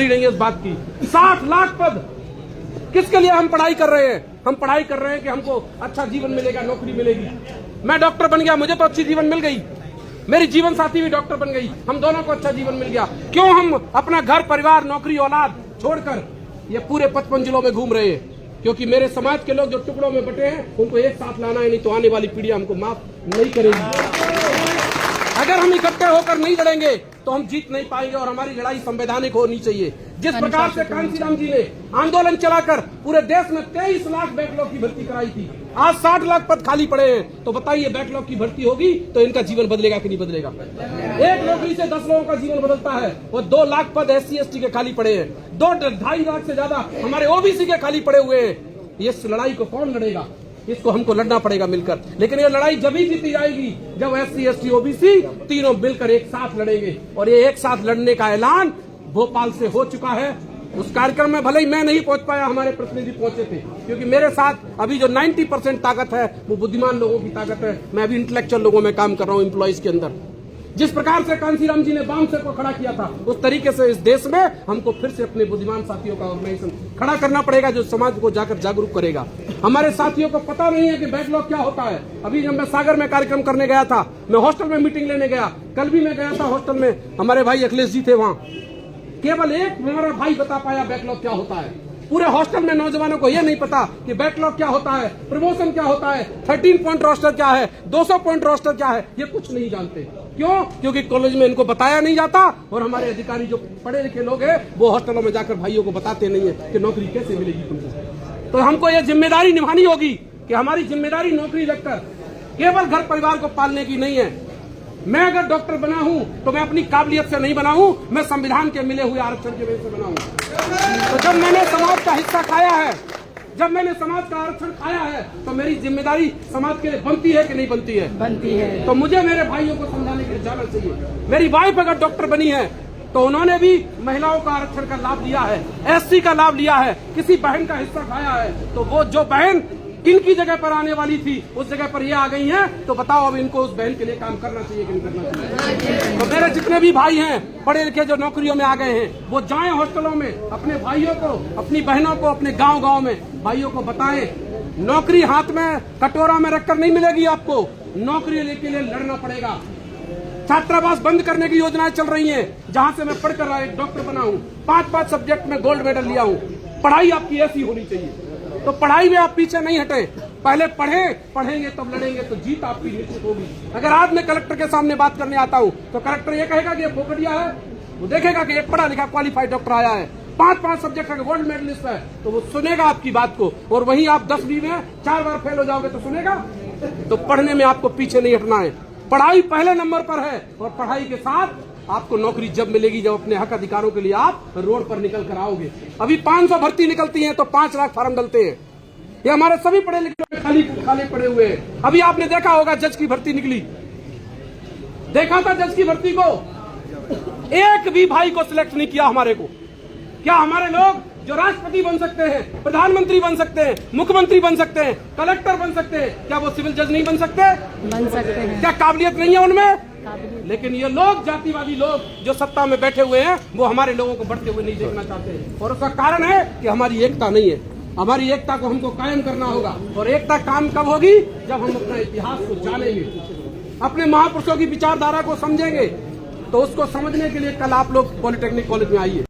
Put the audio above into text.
नहीं है इस बात की। 60 लाख पद किसके लिए हम पढ़ाई कर रहे हैं? हम पढ़ाई कर रहे हैं कि हमको अच्छा जीवन मिलेगा, नौकरी मिलेगी। मैं डॉक्टर बन गया, मुझे तो अच्छी जीवन मिल गई, मेरी जीवन साथी भी डॉक्टर बन गई, हम दोनों को अच्छा जीवन मिल गया। क्यों हम अपना घर परिवार नौकरी औलाद छोड़कर ये पूरे 55 जिलों में घूम रहे हैं? क्योंकि मेरे समाज के लोग जो टुकड़ों में बटे हैं उनको एक साथ लाना है, नहीं तो आने वाली पीढ़ी हमको माफ नहीं करेगी। अगर हम इकट्ठे होकर नहीं लड़ेंगे तो हम जीत नहीं पाएंगे और हमारी लड़ाई संवैधानिक होनी चाहिए। जिस प्रकार से कांसीराम जी ने आंदोलन चलाकर पूरे देश में 23 लाख बैकलॉग की भर्ती कराई थी, आज 60 लाख पद खाली पड़े हैं, तो बताइए बैकलॉग की भर्ती होगी तो इनका जीवन बदलेगा कि नहीं बदलेगा? एक नौकरी से 10 लोगों का जीवन बदलता है और 2 लाख पद SC/ST के खाली पड़े हैं, 2-2.5 लाख से ज्यादा हमारे OBC के खाली पड़े हुए हैं। इस लड़ाई को कौन लड़ेगा? इसको हमको लड़ना पड़ेगा मिलकर। लेकिन ये लड़ाई जब ही जीती जाएगी जब SC/ST OBC तीनों मिलकर एक साथ लड़ेंगे। और ये एक साथ लड़ने का ऐलान भोपाल से हो चुका है। उस कार्यक्रम में भले ही मैं नहीं पहुंच पाया, हमारे प्रतिनिधि पहुंचे थे, क्योंकि मेरे साथ अभी जो 90% ताकत है वो बुद्धिमान लोगों की ताकत है। मैं अभी इंटेलेक्चुअल लोगों में काम कर रहा हूँ, एम्प्लॉइज के अंदर। जिस प्रकार से कांसीराम जी ने बाउंसर को खड़ा किया था, उस तरीके से इस देश में हमको फिर से अपने बुद्धिमान साथियों का ऑर्गेनाइजेशन खड़ा करना पड़ेगा जो समाज को जाकर जागरूक करेगा। हमारे साथियों को पता नहीं है कि बैकलॉग क्या होता है। अभी जब मैं सागर में कार्यक्रम करने गया था, मैं हॉस्टल में मीटिंग लेने गया, कल भी मैं गया था हॉस्टल में, हमारे भाई अखिलेश जी थे वहां। केवल एक हमारा भाई बता पाया बैकलॉग क्या होता है। पूरे हॉस्टल में नौजवानों को यह नहीं पता कि बैकलॉग क्या होता है, प्रमोशन क्या होता है, 13 पॉइंट रोस्टर क्या है, 200 पॉइंट रोस्टर क्या है, ये कुछ नहीं जानते। क्यों? क्योंकि कॉलेज में इनको बताया नहीं जाता और हमारे अधिकारी जो पढ़े लिखे लोग हैं वो हॉस्टलों में जाकर भाइयों को बताते नहीं है कि नौकरी कैसे मिलेगी तुमको। तो हमको ये जिम्मेदारी निभानी होगी कि हमारी जिम्मेदारी नौकरी लगकर केवल घर परिवार को पालने की नहीं है। मैं अगर डॉक्टर बना हूं तो मैं अपनी काबिलियत से नहीं बना हूं, मैं संविधान के मिले हुए आरक्षण की वजह से बना हूं। तो जब मैंने समाज का हिस्सा खाया है, जब मैंने समाज का आरक्षण खाया है, तो मेरी जिम्मेदारी समाज के लिए बनती है कि नहीं बनती है? बनती है। तो मुझे मेरे भाइयों को समझाने के लिए जाना चाहिए। मेरी वाइफ अगर डॉक्टर बनी है तो उन्होंने भी महिलाओं का आरक्षण का लाभ लिया है, SC का लाभ लिया है, किसी बहन का हिस्सा खाया है। तो वो जो बहन इनकी जगह पर आने वाली थी उस जगह पर ये आ गई हैं, तो बताओ अब इनको उस बहन के लिए काम करना चाहिए कि नहीं करना चाहिए? तो मेरे जितने भी भाई हैं पढ़े लिखे जो नौकरियों में आ गए हैं, वो जाएं हॉस्टलों में, अपने भाइयों को, अपनी बहनों को, अपने गांव-गांव में भाइयों को बताएं नौकरी हाथ में कटोरा में रखकर नहीं मिलेगी आपको, नौकरी के लिए लड़ना पड़ेगा। छात्रावास बंद करने की योजनाएं चल रही हैं, जहां से मैं पढ़कर एक डॉक्टर बना हूं, 5 सब्जेक्ट में गोल्ड मेडल लिया हूं। पढ़ाई आपकी ऐसी होनी चाहिए, तो पढ़ाई में आप पीछे नहीं हटे, पहले पढ़ेंगे तब लड़ेंगे तो जीत आपकी निश्चित होगी। अगर आज मैं कलेक्टर के सामने बात करने आता हूं तो कलेक्टर ये कहेगा कि ये फोकटिया है, वो देखेगा कि एक पढ़ा लिखा क्वालिफाइड डॉक्टर आया है, 5 सब्जेक्ट का गोल्ड मेडलिस्ट है, तो वो सुनेगा आपकी बात को। और वहीं आप 10वीं में 4 बार फेल हो जाओगे तो सुनेगा? तो पढ़ने में आपको पीछे नहीं हटना है, पढ़ाई पहले नंबर पर है। और पढ़ाई के साथ आपको नौकरी जब मिलेगी जब अपने हक अधिकारों के लिए आप रोड पर निकल कर आओगे। अभी 500 भर्ती निकलती है तो 5 लाख फार्म डलते हैं। ये हमारे सभी पढ़े लिखे खाली पड़े हुए हैं। अभी आपने देखा होगा जज की भर्ती निकली, देखा था जज की भर्ती को, एक भी भाई को सिलेक्ट नहीं किया हमारे को। क्या हमारे लोग जो राष्ट्रपति बन सकते हैं, प्रधानमंत्री बन सकते हैं, मुख्यमंत्री बन सकते हैं, कलेक्टर बन सकते हैं, क्या वो सिविल जज नहीं बन सकते? बन सकते हैं। क्या काबिलियत नहीं है उनमें? लेकिन ये लोग, जातिवादी लोग जो सत्ता में बैठे हुए हैं, वो हमारे लोगों को बढ़ते हुए नहीं देखना चाहते हैं। और उसका कारण है कि हमारी एकता नहीं है। हमारी एकता को हमको कायम करना होगा। और एकता काम कब होगी? जब हम अपना इतिहास को जानेंगे, अपने महापुरुषों की विचारधारा को समझेंगे। तो उसको समझने के लिए कल आप लोग पॉलिटेक्निक कॉलेज में आइए।